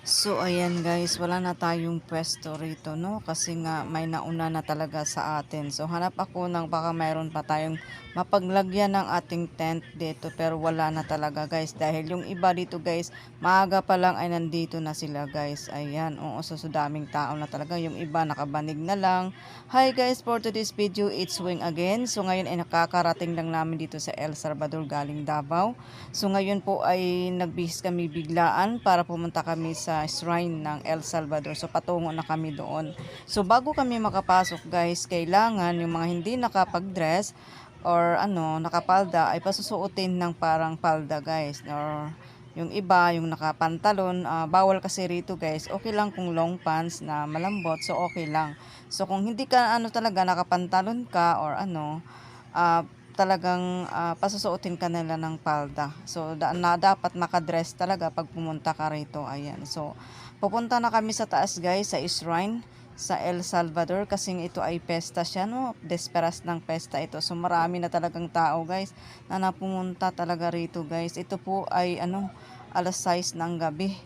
So ayan guys, wala na tayong pwesto rito no kasi nga may nauna na talaga sa atin. So hanap ako ng baka mayroon pa tayong mapaglagyan ng ating tent dito pero wala na talaga guys dahil yung iba dito guys, maaga pa lang ay nandito na sila guys. Ayan, oo, so daming tao na talaga. Yung iba nakabanig na lang. Hi guys, for today's video, it's Swing again. So ngayon ay nakakarating lang namin dito sa El Salvador galing Davao. So ngayon po ay nagbihis kami biglaan para pumunta kami sa shrine ng El Salvador. So patungo na kami doon. So bago kami makapasok guys, kailangan yung mga hindi nakapag-dress or nakapalda ay pasusuotin ng parang palda guys. Or yung iba, yung nakapantalon, bawal kasi rito guys. Okay lang kung long pants na malambot, so okay lang. So kung hindi ka talaga nakapantalon ka or talagang pasusuotin ka nila ng palda. So dapat nakadress talaga pag pumunta ka rito. Ayan. So pupunta na kami sa taas guys, sa shrine sa El Salvador kasi ito ay pesta siya no, desperas ng pesta ito. So marami na talagang tao guys na napumunta talaga rito guys. Ito po ay alas 6 ng gabi.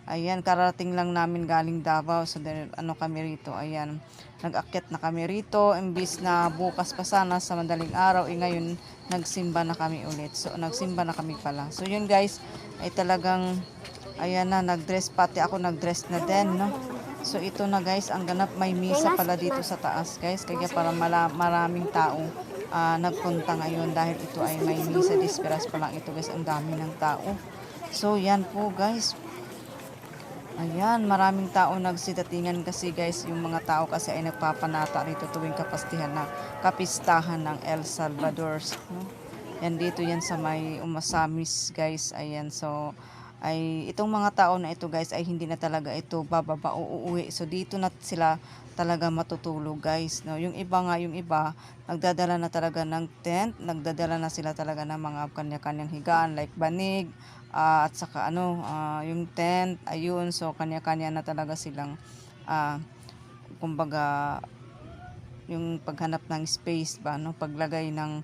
Ayan, karating lang namin galing Davao. So kami rito. Ayan, nag-akyat na kami rito imbis na bukas pa sana sa madaling araw, ngayon nagsimba na kami ulit. So nagsimba na kami pala. So yun guys, ay talagang ayan na, nagdress, pati ako nagdress na din no. So ito na guys, ang ganap, may misa pala dito sa taas guys, kaya para maraming tao nagpunta ngayon dahil ito ay may misa. Disperas pa lang ito guys, ang dami ng tao. So yan po guys. Ayan, maraming tao nagsidatingan kasi guys, yung mga tao kasi ay nagpapanata rito tuwing kapistahan ng El Salvador. No? Yan dito yan sa may Umasamis guys. Ayan, so ay itong mga tao na ito guys ay hindi na talaga ito bababa o uuwi. So dito na sila talaga matutulog guys. No? Yung iba nagdadala na talaga ng tent, nagdadala na sila talaga ng mga kanya-kanyang higaan like banig, at saka yung tent, ayun, so kanya-kanya na talaga silang kumbaga yung paghanap ng space ba no, paglagay ng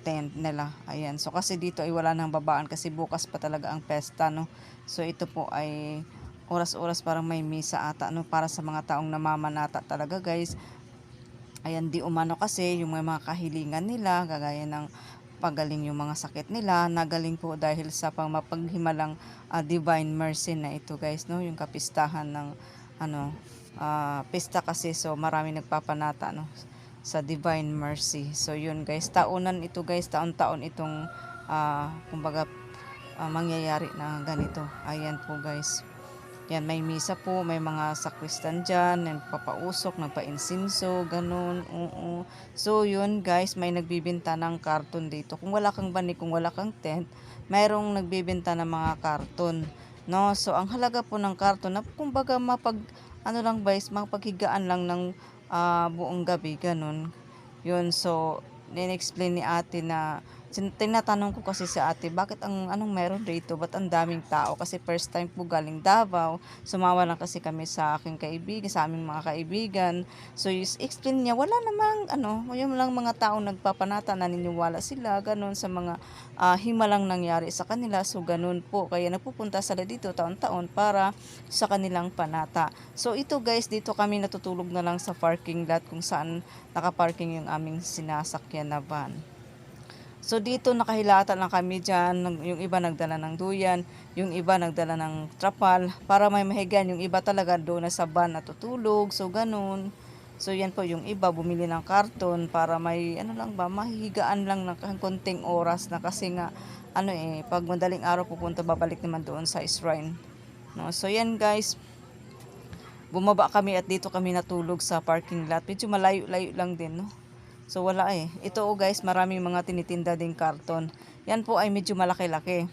tent nila. Ayan, so kasi dito ay wala nang babaan kasi bukas pa talaga ang pesta no. So ito po ay oras-oras parang may misa ata no, para sa mga taong namamanata talaga guys. Ayan, di umano kasi yung mga kahilingan nila, kagaya ng pagaling yung mga sakit nila, nagaling po dahil sa paghimalang divine mercy na ito guys no, yung kapistahan ng pista kasi, so marami nagpapanata no sa divine mercy. So yun guys, taonan ito guys, taon-taon itong kumbaga mangyayari na ganito. Ayan po guys. Yan, may misa po, may mga sakristan dyan, nagpapausok, nagpa-insinso, ganun, oo. So, yun guys, may nagbibenta ng karton dito. Kung wala kang banig, kung wala kang tent, mayroong nagbibenta ng mga karton, no? So, ang halaga po ng karton, na kumbaga lang guys, mapaghigaan lang ng buong gabi, ganun. Yun, so, din-explain ni ate na, tinatanong ko kasi sa ate, bakit anong meron dito? Ba't ang daming tao? Kasi first time po galing Davao. Sumawa lang kasi kami sa aking kaibigan, sa aming mga kaibigan. So, explain niya, wala namang, yung lang mga tao nagpapanata, naniniwala sila, ganun, sa mga himalang nangyari sa kanila. So, ganun po. Kaya nagpupunta sila dito taon-taon para sa kanilang panata. So, ito guys, dito kami natutulog na lang sa parking lot kung saan nakaparking yung aming sinasakyan na van. So dito nakahilata lang kami dyan, yung iba nagdala ng duyan, yung iba nagdala ng trapal para may mahigan, yung iba talaga doon na sa van natutulog, so ganun. So yan po, yung iba bumili ng karton para may mahihigaan lang ng konting oras na kasi nga pag madaling araw pupunta, babalik naman doon sa shrine. No, so yan guys, bumaba kami at dito kami natulog sa parking lot. Medyo malayo-layo lang din no. So wala eh. Ito guys, maraming mga tinitinda ding karton. Yan po ay medyo malaki-laki.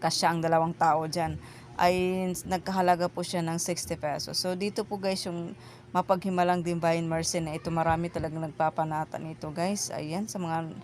Kasya ang dalawang tao dyan. Ay nagkahalaga po siya ng 60 pesos. So dito po guys yung mapaghimalang divine mercy na ito. Marami talagang nagpapanata nito guys. Ayan, sa mga